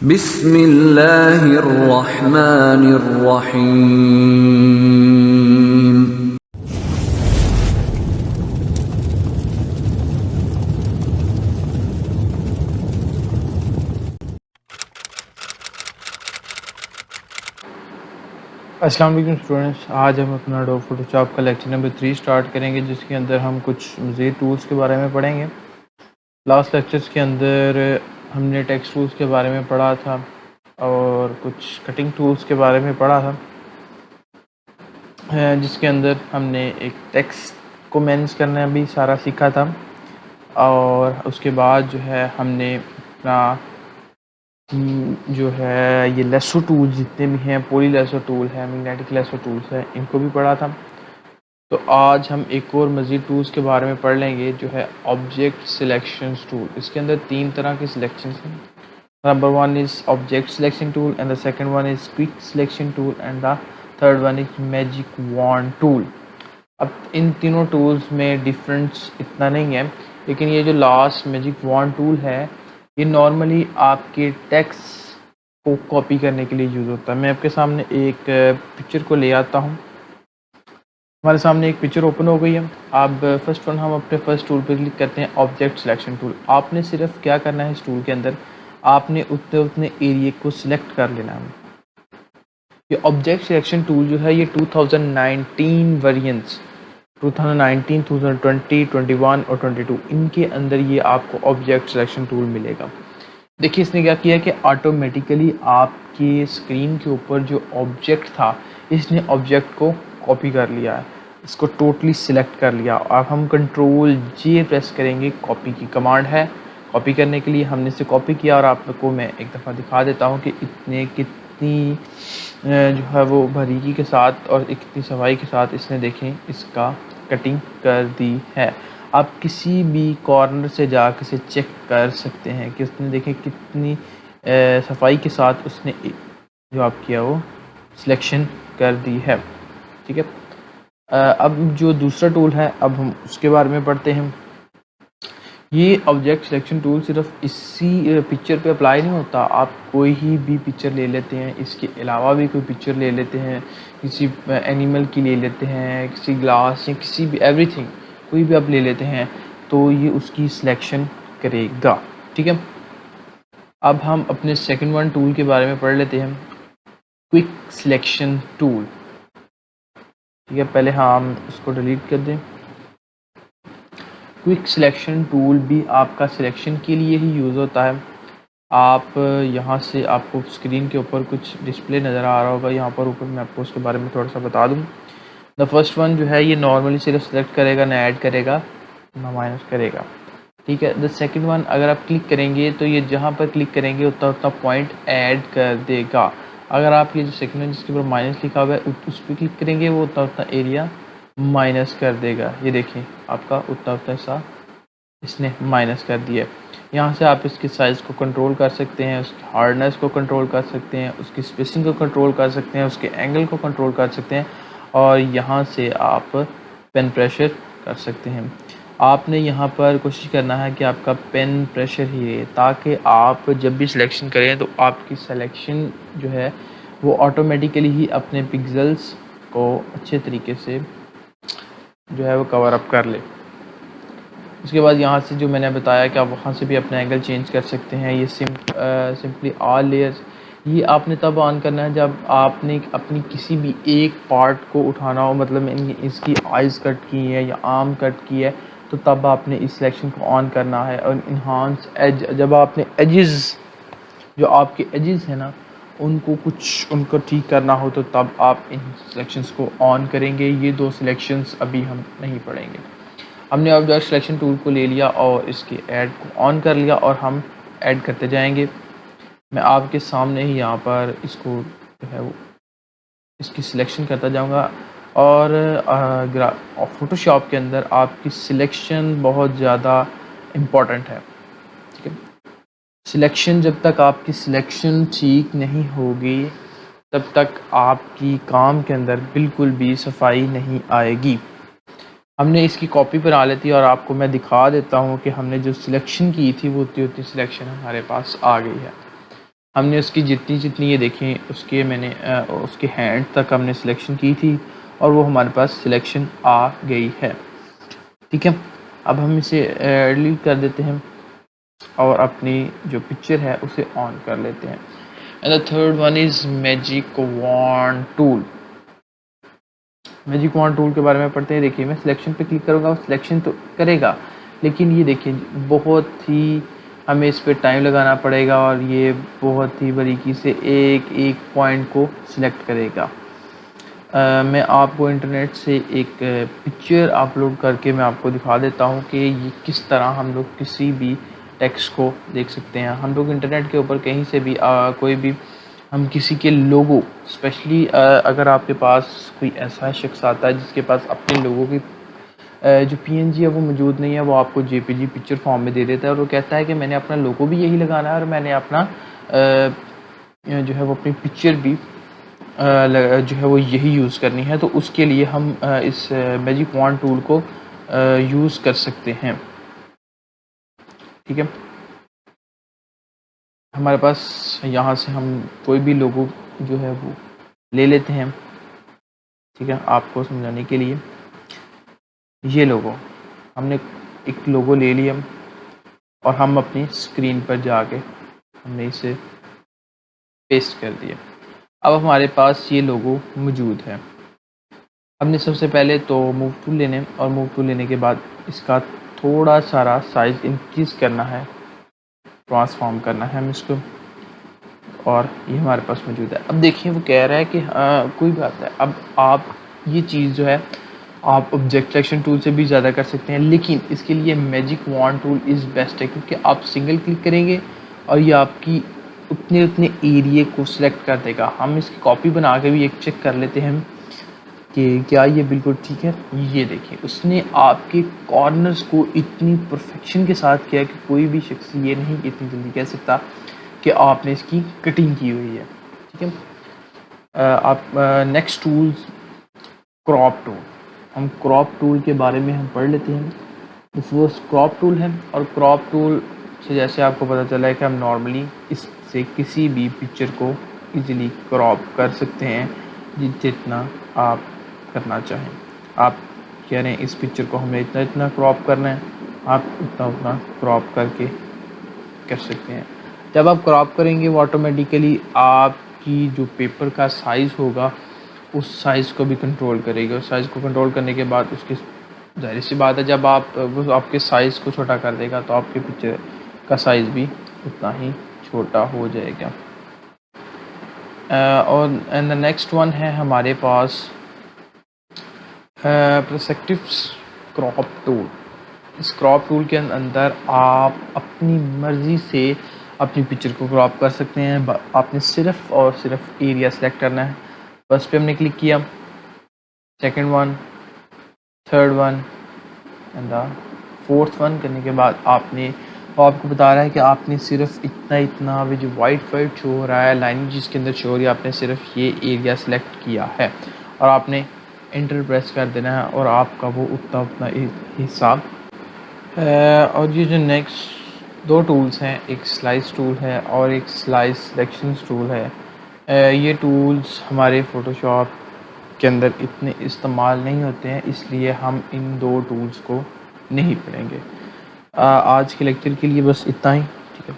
बिस्मिल्लाहिर्रहमानिर्रहीम। अस्सलाम वालेकुम स्टूडेंट्स, आज हम अपना एडोब फोटोशॉप का लेक्चर नंबर 3 स्टार्ट करेंगे, जिसके अंदर हम कुछ मज़ीद टूल्स के बारे में पढ़ेंगे। लास्ट लेक्चर्स के अंदर हमने टेक्स्ट टूल्स के बारे में पढ़ा था और कुछ कटिंग टूल्स के बारे में पढ़ा था, जिसके अंदर हमने एक टेक्स्ट को मैनेज करना भी सारा सीखा था। और उसके बाद जो है हमने अपना जो है ये लेसो टूल जितने भी हैं, पॉली लेसो टूल है, मैग्नेटिक लेसो टूल्स है, इनको भी पढ़ा था। तो आज हम एक और मज़ीद टूल्स के बारे में पढ़ लेंगे, जो है ऑब्जेक्ट सिलेक्शन टूल। इसके अंदर 3 तरह के सिलेक्शन हैं। Number 1 is object selection tool and the second one is quick selection tool and the third one is magic wand tool. अब इन तीनों टूल्स में डिफरेंस इतना नहीं है, लेकिन ये जो लास्ट मैजिक वॉन्ड टूल है, ये नॉर्मली आपके टेक्स्ट को कॉपी करने के लिए यूज़ होता है। मैं आपके सामने एक पिक्चर को ले आता हूँ। हमारे सामने एक पिक्चर ओपन हो गई है। अब फर्स्ट वन हम अपने फर्स्ट टूल पर क्लिक करते हैं, ऑब्जेक्ट सिलेक्शन टूल। आपने सिर्फ क्या करना है, इस टूल के अंदर आपने उतने एरिया को सिलेक्ट कर लेना है। ये ऑब्जेक्ट सिलेक्शन टूल जो है, ये 2019 वेरिएंट्स 2019, 2020, 21 और 22, इनके अंदर ये आपको ऑब्जेक्ट सिलेक्शन टूल मिलेगा। देखिए इसने क्या किया कि ऑटोमेटिकली आपके स्क्रीन के ऊपर जो ऑब्जेक्ट था, इसने ऑब्जेक्ट को कॉपी कर लिया है, इसको टोटली सिलेक्ट कर लिया। अब हम कंट्रोल जे प्रेस करेंगे, कॉपी की कमांड है। कॉपी करने के लिए हमने इसे कॉपी किया और आपको मैं एक दफ़ा दिखा देता हूँ कि कितनी जो है वो बारीकी के साथ और कितनी सफाई के साथ इसने देखें इसका कटिंग कर दी है। आप किसी भी कॉर्नर से जाकर से चेक कर सकते हैं कि उसने देखें कितनी सफाई के साथ उसने जो आप किया वो सिलेक्शन कर दी है। ठीक है, अब जो दूसरा टूल है, अब हम उसके बारे में पढ़ते हैं। ये ऑब्जेक्ट सिलेक्शन टूल सिर्फ इसी पिक्चर पे अप्लाई नहीं होता, आप कोई ही भी पिक्चर ले लेते हैं, इसके अलावा भी कोई पिक्चर ले लेते हैं, किसी एनिमल की ले लेते हैं, किसी ग्लास या किसी भी एवरीथिंग कोई भी आप ले लेते हैं, तो ये उसकी सिलेक्शन करेगा। ठीक है, अब हम अपने सेकंड वन टूल के बारे में पढ़ लेते हैं, क्विक सिलेक्शन टूल। ठीक है, पहले हम इसको डिलीट कर दें। क्विक सिलेक्शन टूल भी आपका सिलेक्शन के लिए ही यूज़ होता है। आप यहाँ से, आपको स्क्रीन के ऊपर कुछ डिस्प्ले नज़र आ रहा होगा, यहाँ पर ऊपर मैं आपको उसके बारे में थोड़ा सा बता दूँ। द फर्स्ट वन जो है, ये नॉर्मली सिर्फ सेलेक्ट करेगा, ना ऐड करेगा ना माइनस करेगा। ठीक है, द सेकंड वन अगर आप क्लिक करेंगे तो ये जहाँ पर क्लिक करेंगे उतना पॉइंट ऐड कर देगा। अगर आप ये जो सेकंड वन जिसके ऊपर माइनस लिखा हुआ है उस पर क्लिक करेंगे, वो उतना एरिया माइनस कर देगा। ये देखिए आपका उतना हिस्सा इसने माइनस कर दिया। यहाँ से आप इसके साइज़ को कंट्रोल कर सकते हैं, उसकी हार्डनेस को कंट्रोल कर सकते हैं, उसकी स्पेसिंग को कंट्रोल कर सकते हैं, उसके एंगल को कंट्रोल कर सकते हैं, और यहाँ से आप पेन प्रेशर कर सकते हैं। आपने यहाँ पर कोशिश करना है कि आपका पेन प्रेशर ही रहे, ताकि आप जब भी सिलेक्शन करें तो आपकी सिलेक्शन जो है वो ऑटोमेटिकली ही अपने पिक्सेल्स को अच्छे तरीके से जो है वो कवर अप कर ले। उसके बाद यहाँ से जो मैंने बताया कि आप वहाँ से भी अपना एंगल चेंज कर सकते हैं। ये सिंपली ऑल लेयर्स, ये आपने तब ऑन करना है जब आपने अपनी किसी भी एक पार्ट को उठाना हो, मतलब इसकी आइज़ कट की है या आर्म कट की है, तो तब आपने इस सिलेक्शन को ऑन करना है। और इन्हांस एज, जब आपने एजेस, जो आपके एजेस हैं ना, उनको ठीक करना हो, तो तब आप इन सिलेक्शंस को ऑन करेंगे। ये दो सिलेक्शंस अभी हम नहीं पढ़ेंगे। हमने ऑब्जेक्ट सिलेक्शन टूल को ले लिया और इसके ऐड को ऑन कर लिया और हम ऐड करते जाएंगे। मैं आपके सामने ही यहाँ पर इसको जो है वो इसकी सिलेक्शन करता जाऊँगा। और फोटोशॉप के अंदर आपकी सिलेक्शन बहुत ज़्यादा इम्पॉर्टेंट है। ठीक है, सिलेक्शन, जब तक आपकी सिलेक्शन ठीक नहीं होगी तब तक आपकी काम के अंदर बिल्कुल भी सफाई नहीं आएगी। हमने इसकी कॉपी बना लेती है और आपको मैं दिखा देता हूँ कि हमने जो सिलेक्शन की थी वो उतनी सिलेक्शन हमारे पास आ गई है। हमने उसकी जितनी जितनी ये देखें उसके मैंने उसके हैंड तक हमने सिलेक्शन की थी और वो हमारे पास सिलेक्शन आ गई है। ठीक है, अब हम इसे डिलीट कर देते हैं और अपनी जो पिक्चर है उसे ऑन कर लेते हैं। And the third one is magic wand tool. Magic wand tool के बारे में पढ़ते हैं। देखिए, मैं सिलेक्शन पे क्लिक करूँगा, वो सिलेक्शन तो करेगा, लेकिन ये देखिए बहुत ही हमें इस पे टाइम लगाना पड़ेगा और ये बहुत ही बारीकी से एक एक पॉइंट को सिलेक्ट करेगा। मैं आपको इंटरनेट से एक पिक्चर अपलोड करके मैं आपको दिखा देता हूँ कि ये किस तरह हम लोग किसी भी टेक्स्ट को देख सकते हैं। हम लोग इंटरनेट के ऊपर कहीं से भी कोई भी हम किसी के लोगो स्पेशली अगर आपके पास कोई ऐसा शख्स आता है जिसके पास अपने लोगों की जो पीएनजी है वो मौजूद नहीं है, वो आपको जेपीजी पिक्चर फॉर्म में दे देता है और वो कहता है कि मैंने अपना लोगो भी यही लगाना है और मैंने अपना जो है वो अपनी पिक्चर भी जो है वो यही यूज़ करनी है। तो उसके लिए हम इस मैजिक वॉन्ड टूल को यूज़ कर सकते हैं। ठीक है, हमारे पास यहाँ से हम कोई भी लोगो जो है वो ले लेते हैं। ठीक है, आपको समझाने के लिए ये लोगो हमने एक लोगो ले लिया और हम अपनी स्क्रीन पर जाके हमने इसे पेस्ट कर दिया। अब हमारे पास ये लोगो मौजूद है। हमने सबसे पहले तो मूव टूल लेने और मूव टूल लेने के बाद इसका थोड़ा सारा साइज़ इंक्रीज़ करना है, ट्रांसफॉर्म करना है हम इसको, और ये हमारे पास मौजूद है। अब देखिए वो कह रहा है कि कोई बात है, अब आप ये चीज़ जो है आप ऑब्जेक्ट सिलेक्शन टूल से भी ज़्यादा कर सकते हैं, लेकिन इसके लिए magic wand tool is best है क्योंकि आप सिंगल क्लिक करेंगे और ये आपकी उतने उतने एरिए को सिलेक्ट कर देगा। हम इसकी कॉपी बना के भी एक चेक कर लेते हैं कि क्या ये बिल्कुल ठीक है। ये देखिए उसने आपके कॉर्नर्स को इतनी परफेक्शन के साथ किया कि कोई भी शख्स ये नहीं इतनी जल्दी कह सकता कि आपने इसकी कटिंग की हुई है। ठीक है, आप नेक्स्ट टूल्स क्रॉप टूल। हम क्रॉप टूल के बारे में हम पढ़ लेते हैं। वो क्रॉप टूल है और क्रॉप टूल से जैसे आपको पता चला है कि हम नॉर्मली इससे किसी भी पिक्चर को इजीली क्रॉप कर सकते हैं जितना आप करना चाहें। आप कह रहे हैं इस पिक्चर को हमें इतना इतना क्रॉप करना है, आप उतना उतना क्रॉप करके कर सकते हैं। जब आप क्रॉप करेंगे वो ऑटोमेटिकली आपकी जो पेपर का साइज़ होगा उस साइज़ को भी कंट्रोल करेगा। उस साइज़ को कंट्रोल करने के बाद उसकी ज़ाहिर सी बात है जब आप वो आपके साइज़ को छोटा कर देगा तो आपके पिक्चर का साइज़ भी उतना ही छोटा हो जाएगा। और एंड द नेक्स्ट वन है हमारे पास पर्सपेक्टिव क्रॉप टूल। इस क्रॉप टूल के अंदर आप अपनी मर्ज़ी से अपनी पिक्चर को क्रॉप कर सकते हैं। आपने सिर्फ़ और सिर्फ एरिया सेलेक्ट करना है। फर्स्ट पे हमने क्लिक किया, second one, third one and the fourth one करने के बाद आपने आपको बता रहा है कि आपने सिर्फ इतना इतना भी जो वाइट शो हो रहा है लाइन जिसके अंदर शो हो रही है, आपने सिर्फ ये एरिया सेलेक्ट किया है और आपने एंटर प्रेस कर देना है और आपका वो उतना उतना हिसाब। और ये जो नेक्स्ट दो टूल्स हैं, एक स्लाइस टूल है और एक स्लाइस सिलेक्शन टूल है। ये टूल्स हमारे फ़ोटोशॉप के अंदर इतने इस्तेमाल नहीं होते हैं, इसलिए हम इन दो टूल्स को नहीं पढ़ेंगे। आज के लेक्चर के लिए बस इतना ही। ठीक है।